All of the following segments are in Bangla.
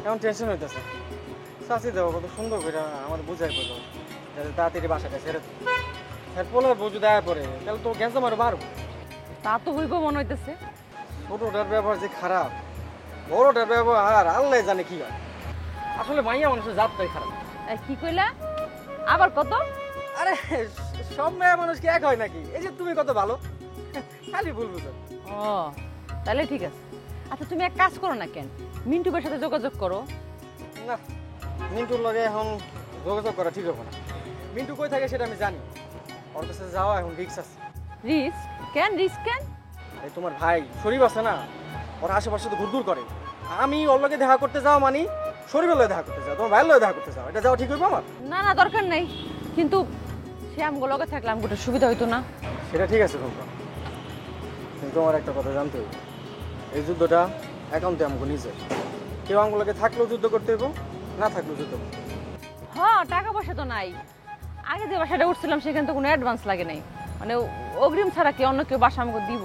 এমন টেনশন হইতেছে। চাচি দেবো কত সুন্দর করে আমার বুঝাই করলো যাতে তাড়াতাড়ি বাসাটা ছেড়ে দেয়। হ্যাঁ পোলার বউ যদি আয় পড়ে তাহলে তো গ্যাস আমারও বাড়বো। তা তো হইব মনে হইতেছে। ছোটটার ব্যবহার যে খারাপ, বড়টার ব্যবহার আল্লাহ জানে কি হয়। আসলে মাইয়া মানুষের জাতটাই খারাপ। কি কইলা আবার কত? আরে সব মেয়ে মানুষ কি এক হয় নাকি? এই যে তুমি কত ভালো, খালি ভুল বুঝো। ও তাহলে ঠিক আছে। আচ্ছা তুমি এক কাজ করো না কেন, মিন্টু ভাইয়ের সাথে যোগাযোগ করো। না, মিন্টুর লগে এখন যোগাযোগ করা ঠিক হবে না। মিন্টু কই থাকে সেটা আমি জানি। ওর কাছে যাওয়া এখন রিক্স আছে। রিস্ক কেন? রিস্ক কেন? এই তোমার ভাই শরীফ আছে না, ওর আশেপাশে তো ঘুরঘুর করে। আমি ওর লগে দেখা করতে যাও মানে শরীফের লগে দেখা করতে যাও, তোমার ভাইয়ের লগে দেখা করতে যাও, এটা যাওয়া ঠিক হইব আমার? না না দরকার নেই, কিন্তু সে আমগো লগে থাকলে আমগোটা সুবিধা হইতো না? সেটা ঠিক আছে তোমরা, কিন্তু আমার একটা কথা জানতে হবে। এই যুদ্ধটা একান্তে আমাকে নিজে, কেউ আমগুলোকে থাকলেও যুদ্ধ করতে হইব, না থাকলেও যুদ্ধ করতে হইব। হ্যাঁ টাকা পয়সা তো নাই। আগে যে বাসাটা উঠছিলাম সেখানে তো কোনো অ্যাডভান্স লাগে নাই, মানে অগ্রিম ছাড়া কি অন্য কেউ বাসা আমাকে দিব?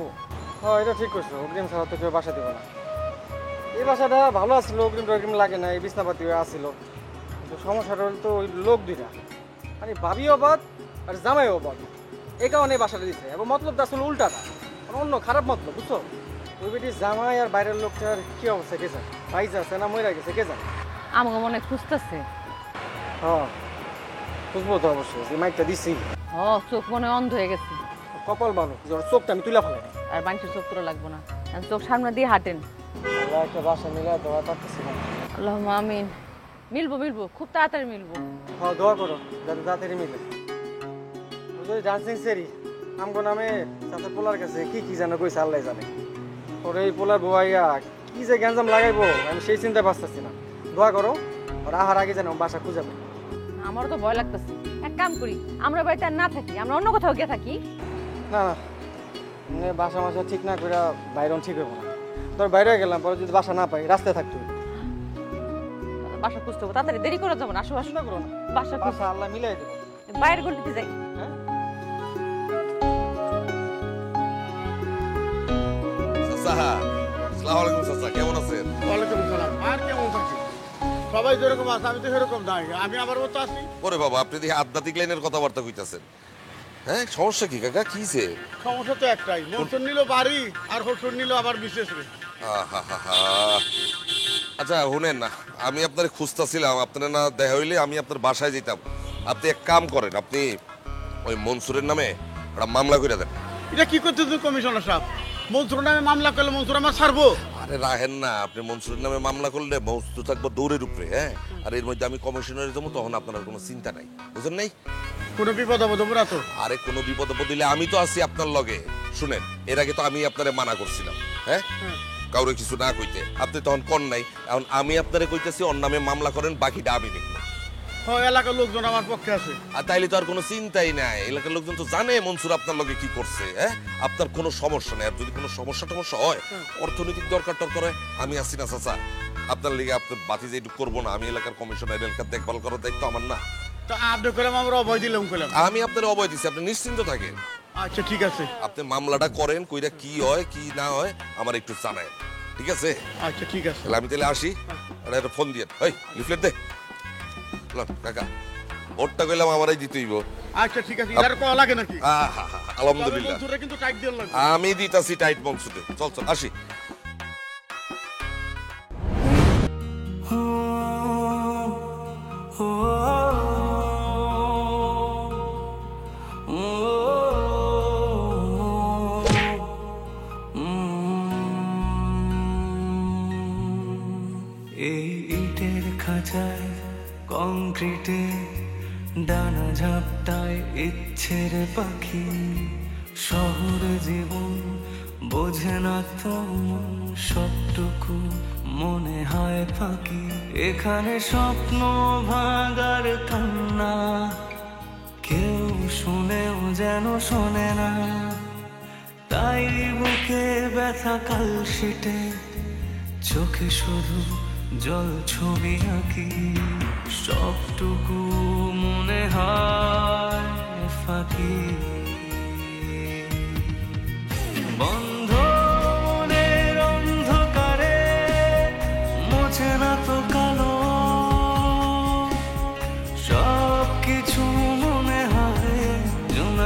হ্যাঁ এটা ঠিক করছো, অগ্রিম ছাড়া তো কেউ বাসা দিব না। এই বাসাটা ভালো আসছিল, অগ্রিম টগ্রিম লাগে না, এই বিছনাপাতি আসছিল। কিন্তু সমস্যাটা হল তো ওই লোক দুইটা, মানে ভাবিও বাদ আর জামাইও বাদ, এই কারণে এই বাসাটা দিচ্ছে। এবং মতলবটা আসলে উল্টাটা, অন্য খারাপ মতলব, বুঝছো? ওই বেটির জামাই আর বাইরের লোকটার কি অবস্থা কে জানে, পাইজা আছে না মরে গেছে কে জানে। আমাকে মনে খুঁজতেছে। হ্যাঁ বুঝবো তো অবশ্যই, যে মাইকটা দিচ্ছি। ও চোখ মনে অন্ধ হয়ে গেছে। কপাল ভালো যে ওর চোখটা আমি তুলে ফেলাই। আর বাঞ্চের চোখ তোলা লাগবো না, চোখ সামনে দিয়ে হাঁটেন। আল্লাহ একটা বাসা মিলে দেওয়া পারতেছি না। আল্লাহ আমিন। মিলবো মিলবো, খুব তাড়াতাড়ি মিলবো। হ্যাঁ দোয়া করো যাতে তাড়াতাড়ি মিলে। ওই ডান্সিং সেরি আমগো নামে সাথে পোলার কাছে কি কি যেন কইছে আল্লাহ জানে। ওর এই পোলার বউয়াইয়া কি যে গ্যাঞ্জাম লাগাইবো আমি সেই চিন্তা পাচ্ছি না। দোয়া করো ওর আহার আগে যেন বাসা খুঁজে পাই। আমারও তো ভয় লাগতেছে। এক কাম করি, আমরা বাড়িতে আর না থাকি, আমরা অন্য কোথাও গিয়ে থাকি। না না বাসা মাসা ঠিক না করে বাইরন ঠিক হবো না। তোর বাইরে গেলাম পরে যদি বাসা না পাই রাস্তায় থাকতে হবে। বাসা খুঁজতে হবে, তাড়াতাড়ি দেরি করে যাবো না। আসো আসো, চিন্তা করো না, বাসা খুঁজ, বাসা আল্লাহ মিলাই দেবো। বাইরের গলিতে যাই। হ্যাঁ আসসালামু আলাইকুম চাচা, কেমন আছেন? ওয়ালাইকুম সালাম। আর কেমন থাকি? সবাই যেরকম আছে আমি তো সেরকম নাই, আমি আমার মতো আছি। ওরে বাবা, আপনি দেখি আধ্যাত্মিক লাইনের কথাবার্তা কইতাছেন। হ্যাঁ সমস্যা কি কাকা, কি যে? সমস্যা তো একটাই, মনসুন নিল বাড়ি আর হসুন নিল আবার বিশেষ রে। আহাহাহা। আচ্ছা শুনেন না, আমি আপনার খুঁজতেছিলাম, আপনার না দেখা হইলে আমি আপনার বাসায় যেতাম। আপনি এক কাম করেন, আপনি ওই মনসুরের নামে একটা মামলা করে দেন। এটা কি করতে তুমি কমিশনার সাহেব? মনসুর নামে মামলা করলে মনসুর আমার ছাড়বো? আরে রাহেন না, আপনি মনসুরের নামে মামলা করলে মনসুর থাকবো দৌড়ের উপরে। হ্যাঁ, আর এর মধ্যে আমি কমিশনারে যাবো, তখন আপনার কোনো চিন্তা নাই, বুঝেন নাই? কোনো বিপদ আপদ হবে না তো? আরে কোনো বিপদ আপদ দিলে আমি তো আছি আপনার লগে। শুনেন, এর আগে তো আমি আপনারে মানা করছিলাম, হ্যাঁ, কাউরে কিছু না কইতে। আপনি তখন কর নাই, এখন আমি আপনারে কইতেছি ওর নামে মামলা করেন, বাকিটা আমি দেখব। হয় এলাকার লোকজন আমার পক্ষে আছে। আর তাইলে তো আর কোনো চিন্তাই নাই, এলাকার লোকজন তো জানে মনসুর আপনার লগে কি করছে। হ্যাঁ, আপনার কোনো সমস্যা নেই। আর যদি কোনো সমস্যা টমস্যা হয়, অর্থনৈতিক দরকার টরকার হয়, আমি আছি না চাচা। আপনার লিগে আপনার বাতি যে একটু করবো না, আমি এলাকার কমিশনার, এলাকার দেখভাল করার দায়িত্ব আমার না? তা আপনি করলাম আমরা অভয় দিলাম করলাম। আমি আপনার অভয় দিচ্ছি, আপনি নিশ্চিন্ত থাকেন। আচ্ছা ঠিক আছে। আপনি মামলাটা করেন, কইরা কি হয় কি না হয় আমার একটু জানায়, ঠিক আছে? আচ্ছা ঠিক আছে। তাহলে আমি তাহলে আসি, আর একটা ফোন দিয়ে ওই লিফলেট দে। লন, কাকা ভোটটা কইলাম আমারই দিতেইব। আচ্ছা ঠিক আছে, এর কল লাগে নাকি? আলহামদুলিল্লাহ, মনসুরে কিন্তু টাইট দিয়ে লাগবে। আমি দিতাছি টাইট মনসুরে। চল চল আসি। এই ইটের খাঁচায় কংক্রিটে ডানা ঝাপটায় ইচ্ছের পাখি, শহর জীবন বোঝে না তো সবটুকু মনে হয় ফাঁকি। এখানে স্বপ্ন ভাঙার কান্না কেউ শুনেও যেন শোনে না, তাই বুকে ব্যথা কালশিটে চোখে শুধু জল ছবি আঁকি। সবটুকু মনে হয় ফাঁকি। বন্ধ মনের অন্ধকারে মোছে না তো কালো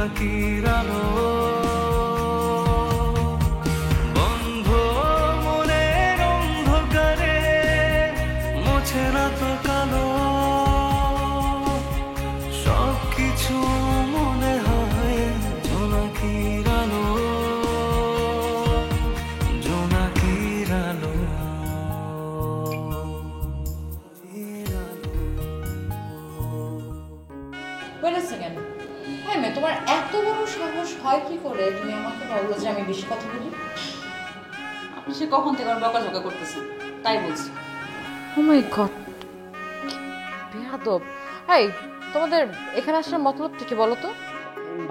জোনাকির আলো বন্ধ মনের অন্ধকারে মোছে না তো কালো সবকিছু মনে হয় জোনাকির আলো জোনাকির আলো Wait a second. হ্যাঁ মেয়ে, তোমার এত বড় সাহস হয় কি করে তুমি আমাকে বললো যে আমি বেশি কথা বলি? আপনি সে কখন থেকে আমার বকাঝকা করতেছেন তাই বলছি। ও মাই গড, বেয়াদব। এই, তোমাদের এখানে আসার মতলবটা কি বলো তো?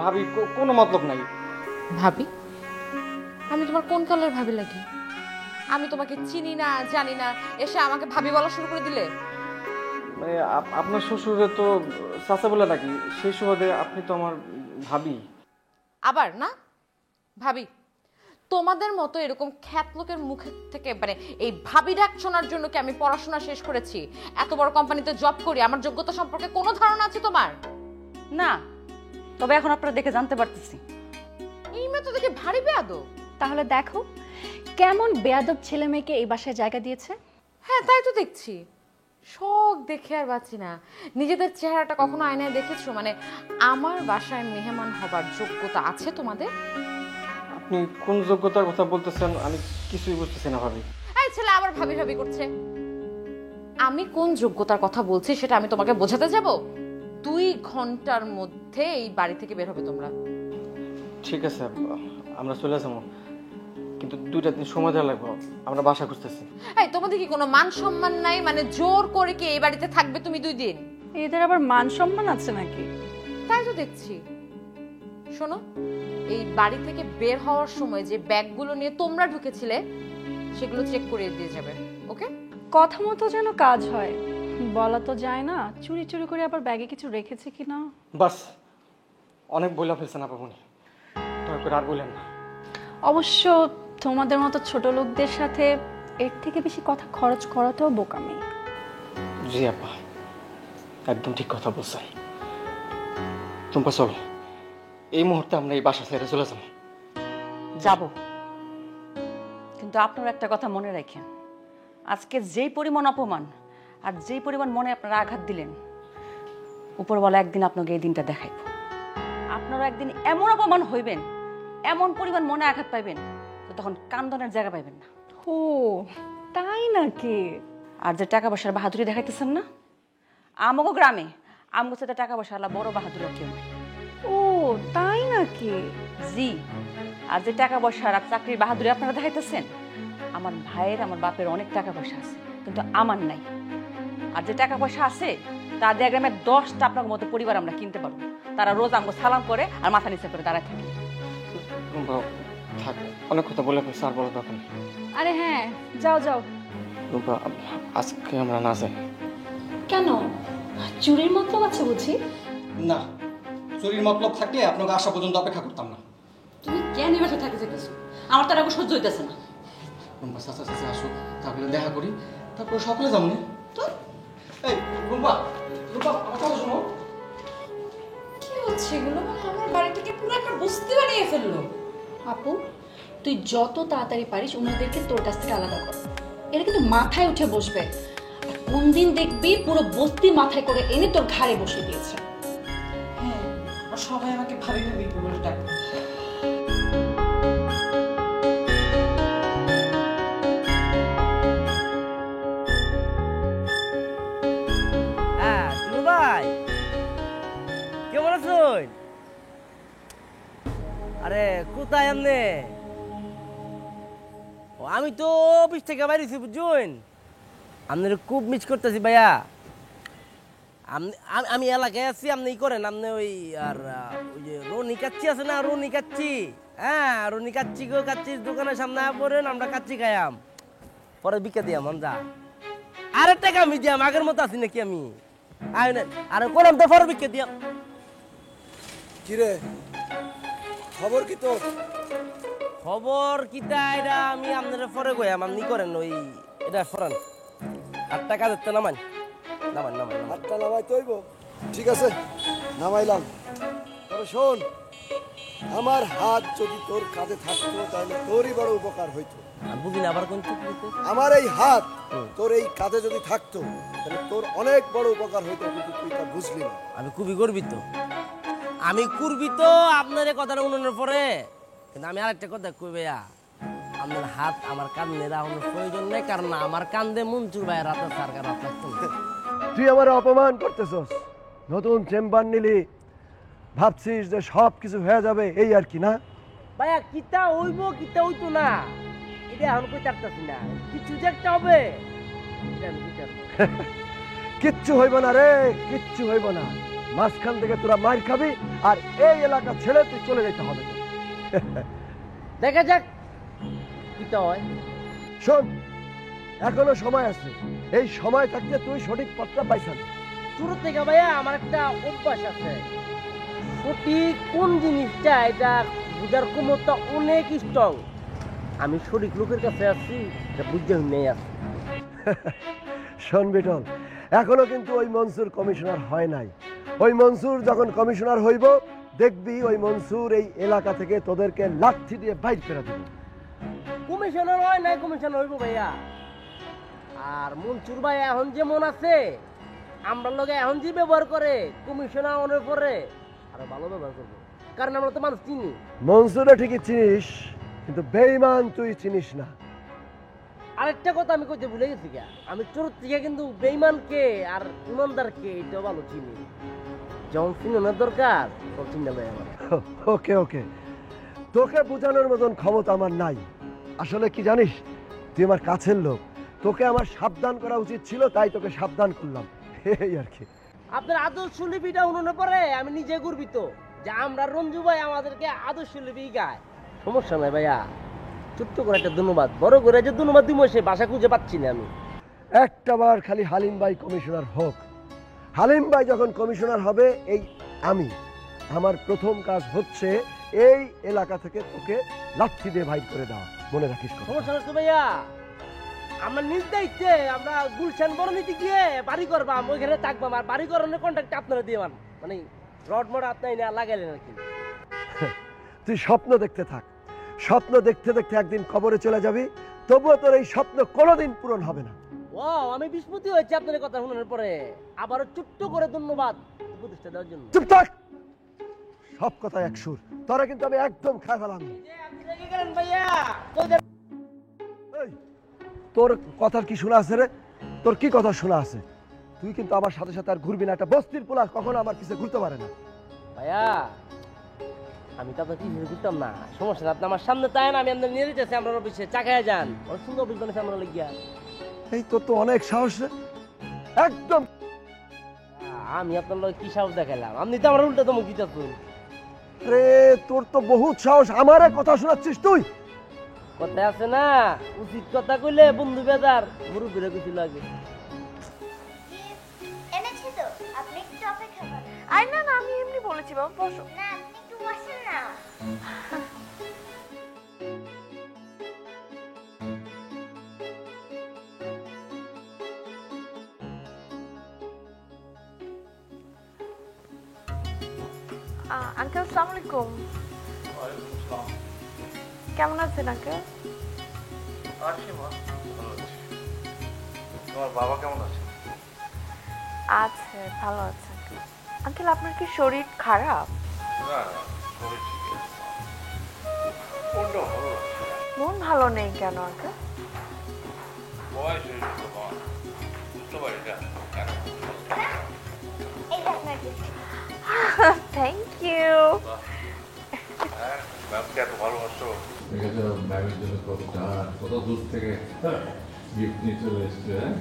ভাবি কোনো মতলব নাই। ভাবি? আমি তোমার কোন কালের ভাবি লাগি? আমি তোমাকে চিনি না জানি না, এসে আমাকে ভাবি বলা শুরু করে দিলে। মানে আপনার শ্বশুরে তো চাচা বলে নাকি, সেই সুবাদে আপনি তো আমার ভাবি। আবার না ভাবি? তোমাদের মতো এরকম খ্যাত লোকের মুখে থেকে মানে এই ভাবি ডাক শোনার জন্য কি আমি পড়াশোনা শেষ করেছি, এত বড় কোম্পানিতে জব করি, আমার যোগ্যতা সম্পর্কে কোনো ধারণা আছে তোমার? না, তবে এখন আপনারা দেখে জানতে পারতেছি। এই মেয়ে তো দেখে ভারী বেয়াদব। তাহলে দেখো কেমন বেয়াদব ছেলে মেয়েকে এই বাসায় জায়গা দিয়েছে। হ্যাঁ তাই তো দেখছি, শখ দেখে আর বাঁচি না। নিজেদের চেহারাটা কখনো আয়নায় দেখেছো? মানে আমার বাসায় মেহমান হবার যোগ্যতা আছে তোমাদের? আপনি কোন যোগ্যতার কথা বলতেছেন আমি কিছুই বুঝতেছি না ভাবি। এই ছেলে আবার ভাবি ভাবি করছে। আমি কোন যোগ্যতার কথা বলছি সেটা আমি তোমাকে বোঝাতে যাব? 2 ঘন্টার মধ্যে এই বাড়ি থেকে বের হবে তোমরা। ঠিক আছে, আমরা চলে যাবো, কিন্তু 2টা দিন সময় দেওয়া লাগবে, আমরা বাসা খুঁজতেছি। এই তোমাদের কি কোনো মান সম্মান নাই? মানে জোর করে কি এই বাড়িতে থাকবে তুমি 2 দিন? এদের আবার মান সম্মান আছে নাকি? তাই তো দেখছি। শোনো, এই বাড়ি থেকে বের হওয়ার সময় যে ব্যাগগুলো নিয়ে তোমরা ঢুকেছিলে সেগুলো চেক করে দিয়ে যাবে, ওকে? কথা মতো যেন কাজ হয়, বলা তো যায় না চুরি চুরি করে আবার ব্যাগে কিছু রেখেছে কিনা। বাস, অনেক বইলা ফেলছেন আপামনি, দয়া করে আর বললেন না। অবশ্য তোমাদের মতো ছোট লোকদের সাথে এর থেকে বেশি কথা খরচ করাটাও বোকামি। জি আপা, একদম ঠিক কথা বলছেন। টুম্পা চল, এই মুহূর্তে আমরা এই বাসা ছেড়ে চলে যাবো। যাব, কিন্তু আপনারা একটা কথা মনে রাখেন, আজকে যেই পরিমাণ অপমান আর যেই পরিমাণ মনে আপনারা আঘাত দিলেন, উপরওয়ালা একদিন আপনাকে এই দিনটা দেখাইব। আপনারা একদিন এমন অপমান হইবেন, এমন পরিমাণ মনে আঘাত পাইবেন, তো তখন কান্দনের জায়গা পাইবেন না। ও তাই নাকি? আর যে টাকা পয়সার বাহাদুরি দেখাইতেছেন না, আমগো গ্রামে আমগো সাথে টাকা পয়সা আলা বড় বাহাদুর কেউ নেই। ও তাই নাকি? জি, আর যে টাকা পয়সা আর চাকরির বাহাদুরি আপনারা দেখাইতেছেন, আমার ভাইয়ের আমার বাপের অনেক টাকা পয়সা আছে, কিন্তু আমার নাই। আর যে টাকা পয়সা আছে তা দিয়ে গ্রামের 10টা আপনার মতো পরিবার আমরা কিনতে পারবো। তারা রোজ আমগো সালাম করে আর মাথা নিচে করে দাঁড়ায় থাকে। টুম্পা থাক, অনেক কথা বলে ফেলছে, আর বলো তখন। আরে হ্যাঁ, যাও যাও। টুম্পা আজকে আমরা না যাই। কেন, চুরির মতলব আছে বুঝি? না, চুরির মতলব থাকলে আপনাকে আসা পর্যন্ত অপেক্ষা করতাম না। তুমি কেন এই বাসায় থাকতে চাইতেছো? আমার তার আগে সহ্য হইতেছে না। টুম্পা চাচা চাচা আসুক, তারপরে দেখা করি, তারপরে সকালে যাবো না তো। এই টুম্পা, টুম্পা আমার কথা শোনো। কি হচ্ছে এগুলো? মানে আমার বাড়িটাকে পুরো একটা বস্তি বানিয়ে ফেললো। আপু, তুই যত তাড়াতাড়ি পারিস ওনাদেরকে তোর কাছ থেকে আলাদা কর। এটা কিন্তু মাথায় উঠে বসবে, আর কোন দিন দেখবি পুরো বস্তি মাথায় করে এনে তোর ঘাড়ে বসে দিয়েছে। হ্যাঁ, আর সবাই আমাকে ভাবি ভাবি বলে ডাকে। হ্যাঁ টুলু ভাই, কেমন আছেন? আরে কোথায় আপনি? আমি তো অফিস থেকে বাইরেছি বুঝছেন, আপনার খুব মিস করতেছি ভাইয়া। আমি এলাকায় আছি, আপনি ই করেন, আপনি ওই আর ওই যে রনি কাচ্চি আছে না, রনি কাচ্চি, হ্যাঁ রনি কাচ্চি গো, কাচ্চির দোকানের সামনে পড়েন, আমরা কাচ্চি খাইয়াম, পরে বিকে দিয়াম আমরা। আরে টাকা আমি দিয়াম, আগের মতো আছি নাকি আমি? আরে কোন তো পরে বিকে দিয়াম। কিরে খবর কি তোর? খবর কিতা এটা আমি আপনারা পরে গয়াম, আপনি করেন ওই এটা ফরান 8 টাকা দিতে নামান নামান নামান। 8টা নামাই তৈব, ঠিক আছে নামাইলাম। তবে শোন, আমার হাত যদি তোর কাঁধে থাকতো তাহলে তোরই বড় উপকার হইতো। আমি বুঝি না আবার কোন আমার এই হাত তোর এই কাঁধে যদি থাকতো তাহলে তোর অনেক বড় উপকার হইতো, কিন্তু তুই তা বুঝলি না। আমি খুবই গর্বিত, আমি গর্বিত আপনার এই কথাটা উন্নয়নের পরে। কিন্তু আমি আরেকটা কথা কই ভাইয়া, আপনার হাত আমার কান্দে রাখানোর প্রয়োজন নেই, কারণ আমার কান্দে মঞ্জুর ভাই রাতে সরকার রাত লাগতো না। তুই আমার অপমান করতেছস। নতুন চেম্বার নিলি, ভাবছিস যে সব কিছু হয়ে যাবে এই আর কি না? ভাইয়া কিতা হইব কিতা হইতো না এটা এখন কই চারতাছি না, কিছু যে একটা হবে এটা আমি বিচার করব। কিচ্ছু হইব না রে, কিচ্ছু হইব না। মাঝখান থেকে তোরা মার খাবি আর এই এলাকা ছেড়ে তুই চলে যেতে হবে। দেখা যাক কিতা হয়। শোন, এখনো সময় আছে, এই সময় থাকতে তুই সঠিক পথটা পাইছান। শুরু থেকে ভাইয়া আমার একটা অভ্যাস আছে, সঠিক কোন জিনিসটা এটা বুঝার ক্ষমতা অনেক স্ট্রং। আমি সঠিক লোকের কাছে আসছি, এটা বুঝতে নেই আসছি। শোন বিটল, এখনো কিন্তু ওই মনসুর কমিশনার হয় নাই। ওই মনসুর যখন কমিশনার হইব, দেখবি ওই মনসুর এই এলাকা থেকে তোদেরকে লাঠি দিয়ে বাইর করে দেবে। কমিশনার হয় নাই, কমিশনার হইব ভাইয়া। আর মনসুর ভাই এখন যে মন আছে, আমরা লোকে এখন যে ব্যবহার করে কমিশনার অনেক পরে আরো ভালো ব্যবহার করবো, কারণ আমরা তো মানুষ চিনি। মনসুরে ঠিকই চিনিস, কিন্তু বেঈমান তুই চিনিস না। আরেকটা কথা আমি কইতে ভুলে গেছি, আমি চোর থেকে কিন্তু বেঈমানকে আর ইমানদারকে এটাও ভালো চিনি। যখন চিনানোর দরকার তখন চিন্তা ভাই আমার। ওকে ওকে, তোকে বোঝানোর মতন ক্ষমতা আমার নাই। আসলে কি জানিস, তুই আমার কাছের লোক, তোকে আমার সাবধান করা উচিত ছিল, তাই তোকে সাবধান করলাম, এই আর কি। আপনার আদর্শ লিপিটা উন্নয়ন পরে আমি নিজে গর্বিত যে আমরা রঞ্জু ভাই আমাদেরকে আদর্শ লিপি গায়। সমস্যা নাই ভাইয়া, ছোট্ট করে একটা ধন্যবাদ, বড় করে যে ধন্যবাদ দিব সে ভাষা খুঁজে পাচ্ছি না আমি। একটা বার খালি হালিম ভাই কমিশনার হোক। হালিম ভাই যখন কমিশনার হবে, এই আমি আমার প্রথম কাজ হচ্ছে এই এলাকা থেকে তোকে লাঠি দিয়ে বাইর করে দেওয়া। মনে রাখিস কথা। সমস্যা নষ্ট ভাইয়া, আমরা নিজ দায়িত্বে আমরা গুলশান বরণীতে গিয়ে বাড়ি করবাম, ওইখানে থাকবাম, আর বাড়ি করানোর কন্ট্রাক্ট আপনারা দিয়ে মানে রড মড আপনার না লাগাইলেন আর কি। তুই স্বপ্ন দেখতে থাক, স্বপ্ন দেখতে দেখতে একদিন কবরে চলে যাবি, তবুও তোর এই স্বপ্ন কোনোদিন পূরণ হবে না। ও আমি বিস্মৃতি হয়েছে আপনার কথা শোনার পরে। আবারও ছোট্ট করে ধন্যবাদ প্রতিষ্ঠা দেওয়ার জন্য। চুপ থাক, সব কথা এক সুর, তোরা কিন্তু আমি একদম খাই ফেলাম। এই, তোর কথার কি শোনা আছে রে? তোর কি কথা শোনা আছে? তুই কিন্তু আমার সাথে সাথে আর ঘুরবি না। একটা বস্তির পোলা কখনো আমার পিছে ঘুরতে পারে না। ভাইয়া আমি তো আপনার কিছু ঘুরতাম না, সমস্যা না, আপনি আমার সামনে তাই না, আমি আপনার নিয়ে যেতেছি আমরা অফিসে চা খাইয়া যান। ওর সুন্দর অফিস বানিয়েছে আমরা লিখিয়া। এই তোর তো অনেক সাহস রে, একদম। আমি আপনার লোক কি সাহস দেখালাম, আপনি তো আমার উল্টা তো মুখ দিতেছেন। রে তোর তো বহুত সাহস, আমারে কথা শোনাচ্ছিস তুই? কথায় আছে না, উচিত কথা কইলে বন্ধু বেদার গুরু ফিরে কিছু লাগে। এনেছি তো, আপনি একটু অপেক্ষা করেন। আই না না, আমি এমনি বলেছি বাবা, বসো। না, আপনি একটু বসেন না। আঙ্কেল আসসালামু আলাইকুম। কেমন আছেন আঙ্কেল? তোমার বাবা কেমন আছে? আছে, ভালো আছে। আঙ্কেল আপনার কি শরীর খারাপ? না না, শরীর ঠিক আছে। মনটা ভালো লাগছে না। মন ভালো নেই কেন আঙ্কেল? বয়স হয়েছে তো, মা বুঝতে পারি না কেন। এই যে আপনার gift। Thank you. হ্যাঁ, ম্যামকে এত ভালোবাসো। দেখেছো ম্যামের জন্য কত দূর থেকে গিফট নিয়ে চলে এসছে। হ্যাঁ,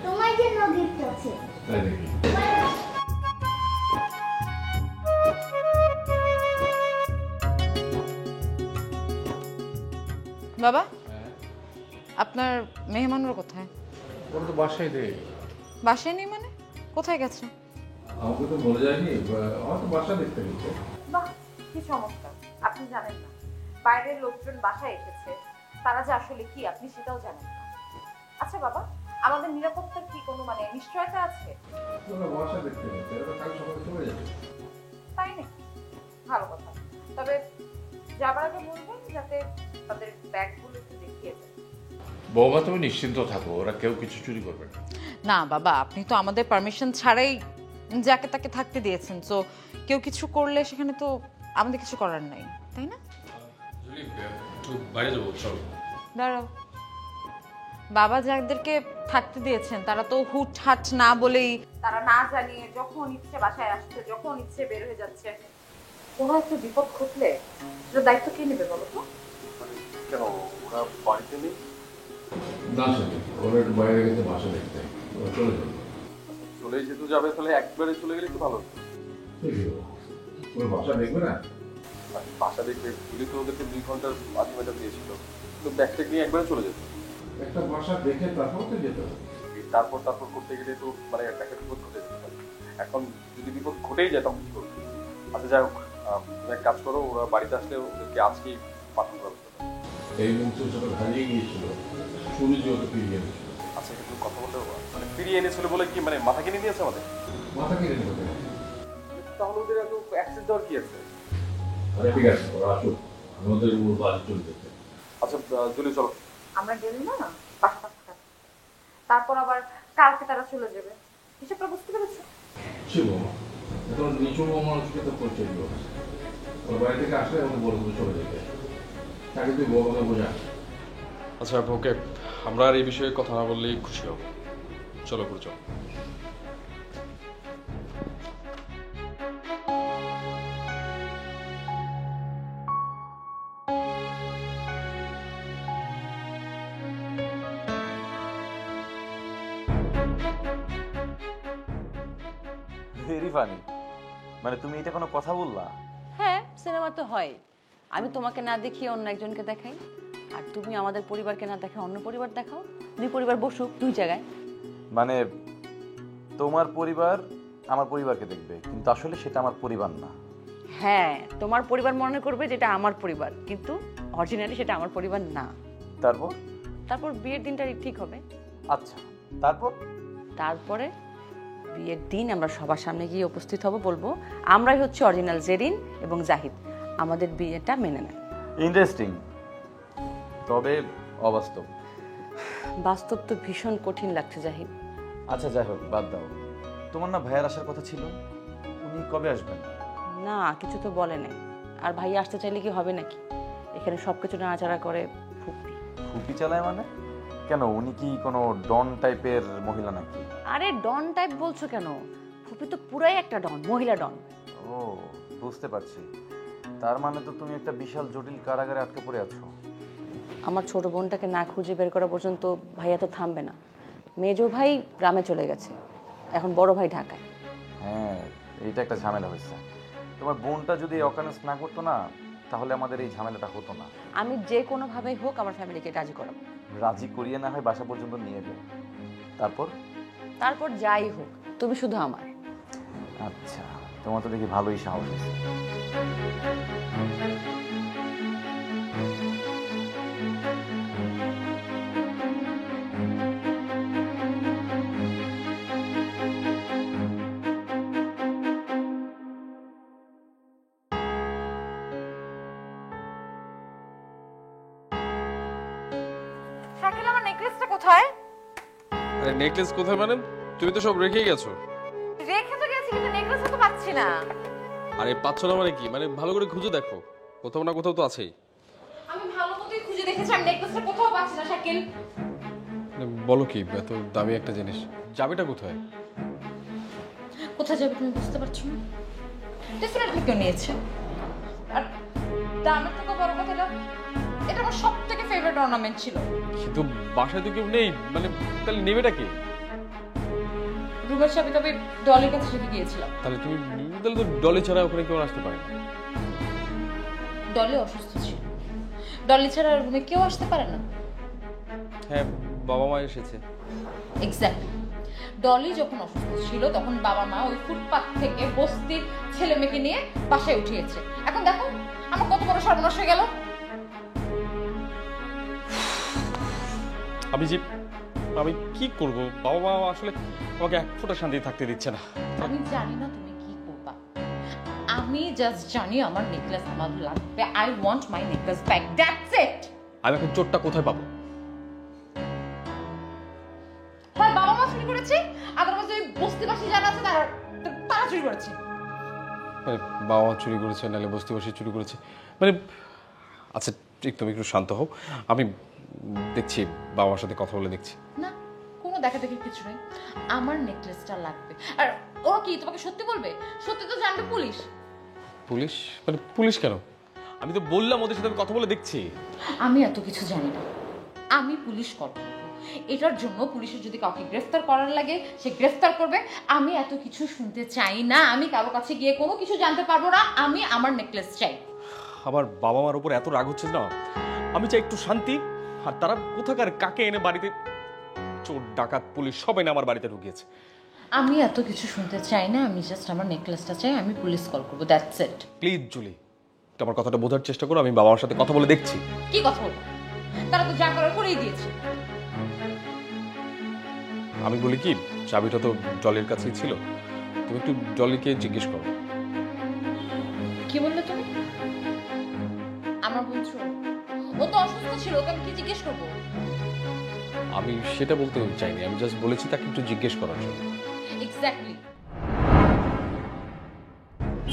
তোমার জন্য গিফট আছে। তাই নাকি? বাবা, আপনার মেহমানরা কোথায়? ওরা তো বাসায় নেই। বাসায় নেই মানে? কোথায় গেছে? আমাকে তো বলে যায়নি, আমার তো বাসা দেখতে গেছে। বাহ, কি চমৎকার। আপনি জানেন না বাইরের লোকজন বাসায় এসেছে, তারা যে আসলে কি আপনি সেটাও জানেন না। আচ্ছা বাবা, আমাদের নিরাপত্তার কি কোনো মানে নিশ্চয়তা আছে? ওরা বাসা দেখতে গেছে, ওরা কাল সকালে চলে যাবে। তাই নাকি? ভালো কথা। তবে যাবার আগে বলবেন যাতে তাদের ব্যাগগুলো একটু দেখিয়ে দেন। বৌমা তুমি নিশ্চিন্ত থাকো, ওরা কেউ কিছু চুরি করবে না। না বাবা, আপনি তো আমাদের পারমিশন ছাড়াই যাকে তাকে থাকতে দিয়েছেন, তো কেউ কিছু করলে সেখানে তো আমাদের কিছু করার নাই, তাই না? বাইরে যাবো, চলো। দাঁড়াও, বাবা যাদেরকে থাকতে দিয়েছেন তারা তো হুট হাট না বলেই, তারা না জানিয়ে যখন ইচ্ছে বাসায় আসছে, যখন ইচ্ছে বের হয়ে যাচ্ছে। কোনো একটা বিপদ ঘটলে সেটার দায়িত্ব কে নেবে বলো তো? কেন ওরা বাড়িতে নেই? না শুনি, ওরা একটু বাইরে গেছে বাসা দেখতে, ওরা চলে যাবে। চলে যেতে যাবে, তাহলে একবারে চলে গেলে একটু ভালো হতো। ওরা বাসা দেখবে না? বাসা দেখবে পুলিশ তো ওদেরকে 2 ঘন্টার আলটিমেটাম দিয়েছিল, তো ব্যাগটা নিয়ে একবারে চলে যেত। একটা বাসা দেখে তারপর তো যেতে হবে। তারপর করতে গেলে তো মানে একটা বিপদ ঘটে যেতে পারে। এখন যদি বিপদ ঘটেই যায় তখন কি করবে? আচ্ছা যাই হোক, তুমি এক কাজ করো, ওরা বাড়িতে আসলে ওদেরকে আজকেই পাঠানোর ব্যবস্থা করো। এই মুহূর্তে সেটা হারিয়ে গিয়েছিল, সুরজ ওকে ফিরিয়ে এনেছিল। আচ্ছা একটু কথা বলতে হবে, মানে ফিরিয়ে এনেছিল বলে কি মানে মাথা কিনে দিয়েছে আমাদের? মাথা কিনে নেবে। তাহলে ওদের এত অ্যাক্সেস দেওয়ার কি আছে? আরে ঠিক আছে, ওরা আসুক, আমাদের ওর বাড়ি চলে যেতে। আচ্ছা জুলি চলো। আমরা গেলে না বাসা থাকবে, তারপর আবার কালকে তারা চলে যাবে, হিসাবটা বুঝতে পেরেছো? ছিল এখন নিচু মানুষকে তো পরিচয় দিল, ওর বাড়ি থেকে আসলে এবং বলে তুমি চলে যেতে, তাকে তুই বউকে বোঝা। আচ্ছা ওকে, আমরা আর এই বিষয়ে কথা না বললেই খুশি হব। চলো করে চলো। ভেরি ফানি, মানে তুমি এটা কোনো কথা বললা? হ্যাঁ, সিনেমা তো হয়। আমি তোমাকে না দেখিয়ে অন্য একজনকে দেখাই, আর তুমি আমাদের পরিবারকে না দেখে অন্য পরিবার দেখাও। 2 পরিবার বসুক 2 জায়গায়। মানে তোমার পরিবার আমার পরিবারকে দেখবে, কিন্তু আসলে সেটা আমার পরিবার না। হ্যাঁ, তোমার পরিবার মনে করবে যেটা আমার পরিবার, কিন্তু অরিজিনালি সেটা আমার পরিবার না। তারপর বিয়ের দিনটা ঠিক হবে। আচ্ছা, তারপরে বিয়ের দিন আমরা সবার সামনে গিয়ে উপস্থিত হব, বলবো আমরাই হচ্ছে অরিজিনাল জেরিন এবং জাহিদ, আমাদের বিয়েটা মেনে নেন। ইন্টারেস্টিং, তবে অবাস্তব। বাস্তব তো ভীষণ কঠিন লাগছে জাহিদ। আচ্ছা যাই হোক, বাদ দাও। তোমার না ভাইয়ার আসার কথা ছিল, উনি কবে আসবেন? না, কিছু তো বলে নাই। আর ভাই আসতে চাইলে কি হবে নাকি? এখানে সবকিছু নাড়াচাড়া করে ফুপি। ফুপি চালায় মানে? কেন, উনি কি কোনো ডন টাইপের মহিলা নাকি? আরে ডন টাইপ বলছো কেন? ফুপি তো পুরাই একটা ডন, মহিলা ডন। ও বুঝতে পারছি, তার মানে তো তুমি একটা বিশাল জটিল কারাগারে আটকে পড়ে আছো। আমার ছোট বোনটাকে না খুঁজে বের করা পর্যন্ত ভাইয়া তো থামবে না। মেজো ভাই গ্রামে চলে গেছে, এখন বড় ভাই ঢাকায়। হ্যাঁ, এইটা একটা ঝামেলা হয়েছে। তোমার বোনটা যদি অকারেন্স না করতো না, তাহলে আমাদের এই ঝামেলাটা হতো না। আমি যে কোনোভাবেই হোক আমার ফ্যামিলিকে রাজি করাবো। রাজি করিয়ে না হয় বাসা পর্যন্ত নিয়ে যাও, তারপর যাই হোক, তুমি শুধু আমার। আচ্ছা, তোমার তো দেখি ভালোই সাহস আছে। শাকিল, আমার নেকলেসটা কোথায়? আরে নেকলেস কোথায় মানে? তুমি তো সব রেখেই গেছো। রেখে তো গেছি, কিন্তু নেকলেসটা তো পাচ্ছি না। আরে পাচ্ছ না মানে কি? মানে ভালো করে খুঁজে দেখো, কোথাও না কোথাও তো আছেই। আমি ভালো মতোই খুঁজে দেখেছি, আমি নেকলেসটা কোথাও পাচ্ছি না শাকিল। বলো কি, এত দামি একটা জিনিস, চাবিটা কোথায়? কোথায় যাবে তুমি বুঝতে পারছো না? ডেফিনেটলি কেউ নিয়েছে। আর দামের থেকে বড় কথা, এটা আমার সবথেকে ফেভারিট অর্নামেন্ট ছিল। কিন্তু বাসায় তো কেউ নেই, মানে তাহলে নেবেটা কি? রুমের চাবি তবে ডলের কাছে রেখে গিয়েছিলাম। তাহলে তো ডলি ছাড়া ওখানে কেউ আসতে পারে না। ডলি অসুস্থ ছিল, ডলি ছাড়া রুমে কেউ আসতে পারে না। হ্যাঁ, বাবা মা এসেছে। এক্স্যাক্টলি, ডলি যখন অসুস্থ ছিল তখন বাবা মা ওই ফুটপাত থেকে বস্তির ছেলে মেয়েকে নিয়ে বাসায় উঠিয়েছে। এখন দেখো আমার কত বড় সর্বনাশ হয়ে গেল। আমি কি করব? বাবা মা আসলে আমাকে এক ফোঁটা শান্তি থাকতে দিচ্ছে না। আমি জানি না তুমি কি করবা, আমি জাস্ট জানি আমার নেকলেস আমার লাগবে। I want my necklace back, that's it. আমি এখন চোরটা কোথায় পাবো? হয় বাবা মা চুরি করেছে, আদারওয়াইজ ওই বস্তিবাসী যারা আছে তারা চুরি করেছে। মানে বাবা মা চুরি করেছে, নাহলে বস্তিবাসী চুরি করেছে, মানে আচ্ছা ঠিক, তুমি একটু শান্ত হও, আমি দেখছি বাবা মার সাথে কথা বলে দেখছি। না, কোনো দেখা দেখি কিছু নেই, আমার নেকলেসটা লাগবে। আর ওরা কি তোমাকে সত্যি বলবে? সত্যি তো জানবে পুলিশ। পুলিশ? মানে পুলিশ কেন? আমি তো বললাম ওদের সাথে কথা বলে দেখছি। আমি এত কিছু জানি না, আমি পুলিশ কল করব। এটার জন্য পুলিশের যদি কাউকে গ্রেফতার করার লাগে সে গ্রেফতার করবে। আমি এত কিছু শুনতে চাই না, আমি কারো কাছে গিয়ে কোনো কিছু জানতে পারবো না। আমি আমার নেকলেস চাই। আমার বাবা মার উপর এত রাগ হচ্ছে না, আমি চাই একটু শান্তি। আর তারা কোথাকার কাকে এনে বাড়িতে, চোর ডাকাত পুলিশ সব এনে আমার বাড়িতে ঢুকিয়েছে। আমি এত কিছু শুনতে চাই না, আমি জাস্ট আমার নেকলেসটা চাই। আমি পুলিশ কল করবো, দ্যাটস ইট। প্লিজ জুলি, আমার কথাটা বোঝার চেষ্টা করো। আমি বাবা মার সাথে কথা বলে দেখছি। কি কথা বলবো? তারা তো যা করার করেই দিয়েছে। আমি বলি কি, চাবিটা তো জলের কাছেই ছিল, তুমি একটু জলিকে জিজ্ঞেস করো। কি বললে তুমি? আমার বন্ধু ও তো অসুস্থ ছিল, ওকে আমি কি জিজ্ঞেস করবো? আমি সেটা বলতে চাইনি, আমি জাস্ট বলেছি তাকে একটু জিজ্ঞেস করার জন্য। এক্স্যাক্টলি।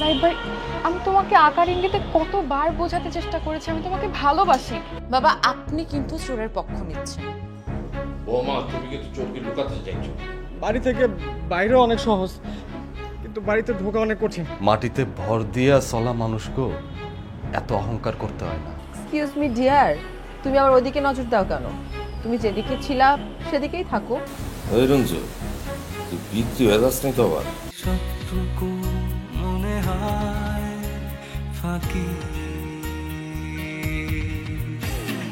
জাহিদ ভাই, আমি তোমাকে আকার ইঙ্গিতে কতবার বোঝাতে চেষ্টা করেছি আমি তোমাকে ভালোবাসি। বাবা, আপনি কিন্তু চোরের পক্ষ নিচ্ছেন। বৌমা, তুমি কিন্তু চোরকে লুকাতে চাইছো। বাড়ি থেকে বাইরে অনেক সহজ, কিন্তু বাড়িতে ঢোকা অনেক কঠিন। মাটিতে ভর দিয়া চলা মানুষকে এত অহংকার করতে হয় না। এক্সকিউজ মি ডিয়ার, তুমি আবার ওদিকে নজর দাও কেন? তুমি যেদিকে ছিলা সেদিকেই থাকো। ওই রঞ্জু, তুই বিদ্যুৎ হয়ে যাস নি তো আবার? সবটুকু মনে হয় ফাঁকি,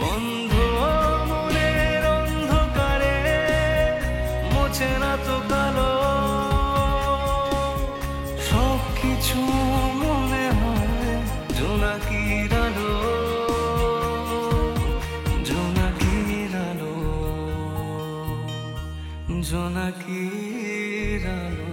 বন্ধ মনের অন্ধকারে মোছে না তো কালো। সব কিছু মনে হয় জোনাকির আলো, জোনাকির আলো, জোনাকির আলো।